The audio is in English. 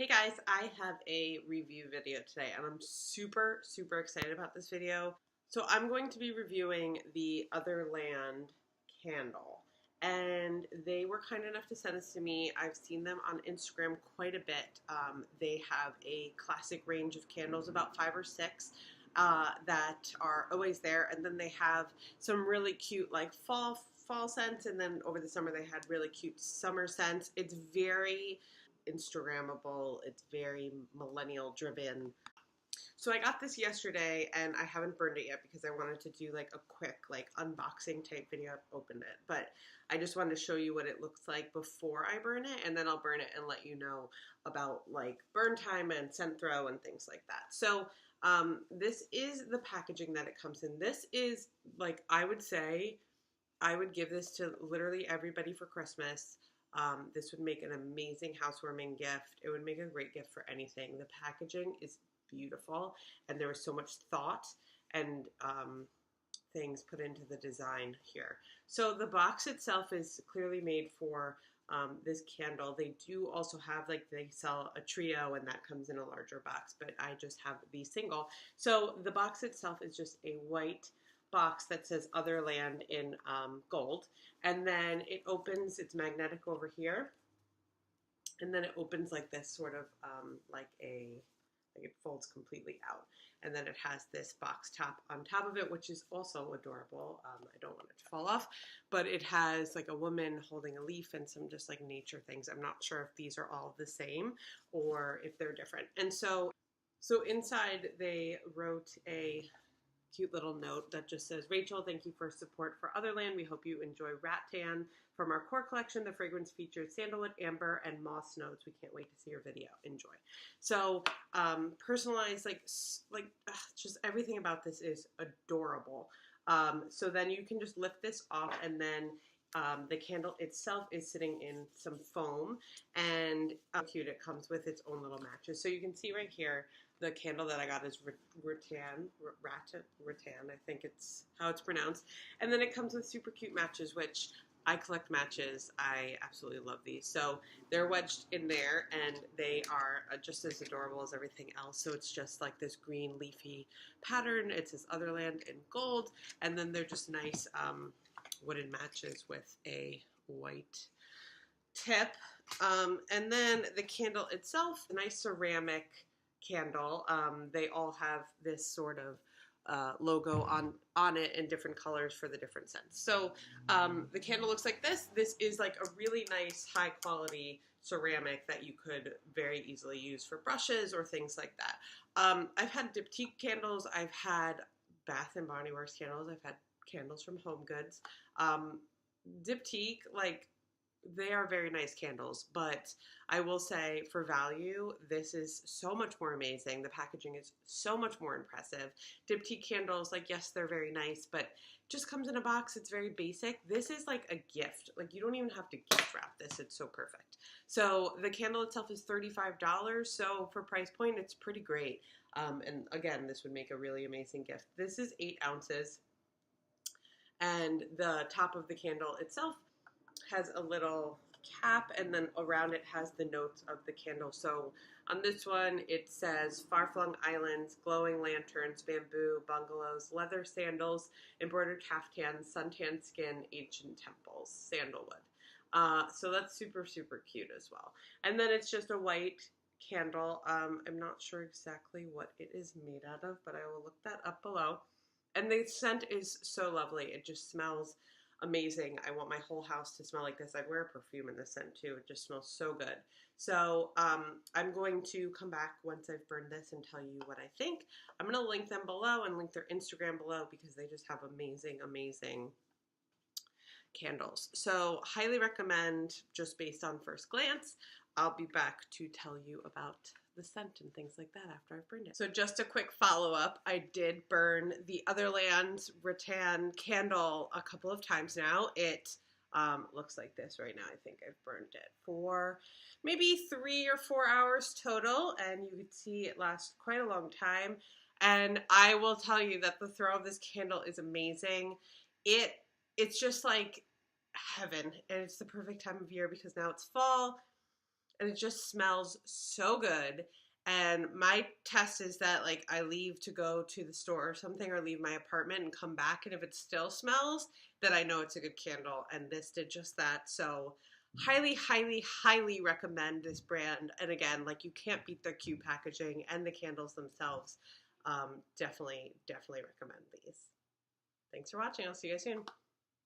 Hey guys, I have a review video today and I'm super excited about this video. So I'm going to be reviewing the Otherland candle and they were kind enough to send this to me. I've seen them on Instagram quite a bit. They have a classic range of candles, about 5 or 6 that are always there, and then they have some really cute like fall scents, and then over the summer they had really cute summer scents. It's very Instagrammable. It's very millennial driven. So I got this yesterday and I haven't burned it yet because I wanted to do like a quick like unboxing type video. I've opened it, but I just wanted to show you what it looks like before I burn it, and then I'll burn it and let you know about like burn time and scent throw and things like that. So this is the packaging that it comes in. This is like, I would say I would give this to literally everybody for Christmas. This would make an amazing housewarming gift. It would make a great gift for anything. The packaging is beautiful, and there was so much thought and things put into the design here. So the box itself is clearly made for this candle. They do also have, like, they sell a trio, and that comes in a larger box, but I just have the single. So the box itself is just a white box that says Otherland in gold, and then it opens, it's magnetic over here, and then it opens like this, sort of like it folds completely out, and then it has this box top on top of it, which is also adorable. I don't want it to fall off, but it has like a woman holding a leaf and some just like nature things. I'm not sure if these are all the same or if they're different. And so inside they wrote a cute little note that just says, "Rachel, thank you for support for Otherland. We hope you enjoy Rattan from our core collection. The fragrance features sandalwood, amber, and moss notes. We can't wait to see your video. Enjoy." So personalized, just everything about this is adorable. So then you can just lift this off, and then the candle itself is sitting in some foam, and how cute, it comes with its own little matches. So you can see right here, the candle that I got is Rattan, I think it's how it's pronounced. And then it comes with super cute matches, which I collect matches. I absolutely love these. So they're wedged in there, and they are just as adorable as everything else. So it's just like this green leafy pattern. It says Otherland in gold, and then they're just nice wooden matches with a white tip. And then the candle itself, a nice ceramic candle. They all have this sort of logo on it in different colors for the different scents. So the candle looks like this. This is like a really nice high quality ceramic that you could very easily use for brushes or things like that. I've had diptyque candles. I've had Bath and Body Works candles. I've had candles from Home Goods. Diptyque, like, they are very nice candles, but I will say for value, this is so much more amazing. The packaging is so much more impressive. Diptyque candles, like, yes, they're very nice, but just comes in a box. It's very basic. This is like a gift. Like, you don't even have to gift wrap this. It's so perfect. So the candle itself is $35. So for price point, it's pretty great. And again, this would make a really amazing gift. This is 8 ounces. And the top of the candle itself has a little cap, and then around it has the notes of the candle. So on this one, it says far-flung islands, glowing lanterns, bamboo, bungalows, leather sandals, embroidered caftans, suntan skin, ancient temples, sandalwood. So that's super cute as well. And then it's just a white candle. I'm not sure exactly what it is made out of, but I will look that up below. And the scent is so lovely. It just smells amazing. I want my whole house to smell like this. I'd wear a perfume in this scent too. It just smells so good. So I'm going to come back once I've burned this and tell you what I think. I'm going to link them below and link their Instagram below because they just have amazing candles. So highly recommend, just based on first glance. I'll be back to tell you about the scent and things like that after I've burned it. So just a quick follow-up, I did burn the Otherland Rattan candle a couple of times now. It looks like this right now. I think I've burned it for maybe 3 or 4 hours total, and you can see it lasts quite a long time. And I will tell you that the throw of this candle is amazing. It's just like heaven, and it's the perfect time of year because now it's fall. and it just smells so good. And my test is that like I leave to go to the store or something, or leave my apartment and come back, and if it still smells, then I know it's a good candle, and this did just that. So highly, highly, highly recommend this brand. And again, like you can't beat their cute packaging and the candles themselves. Definitely recommend these. Thanks for watching. I'll see you guys soon.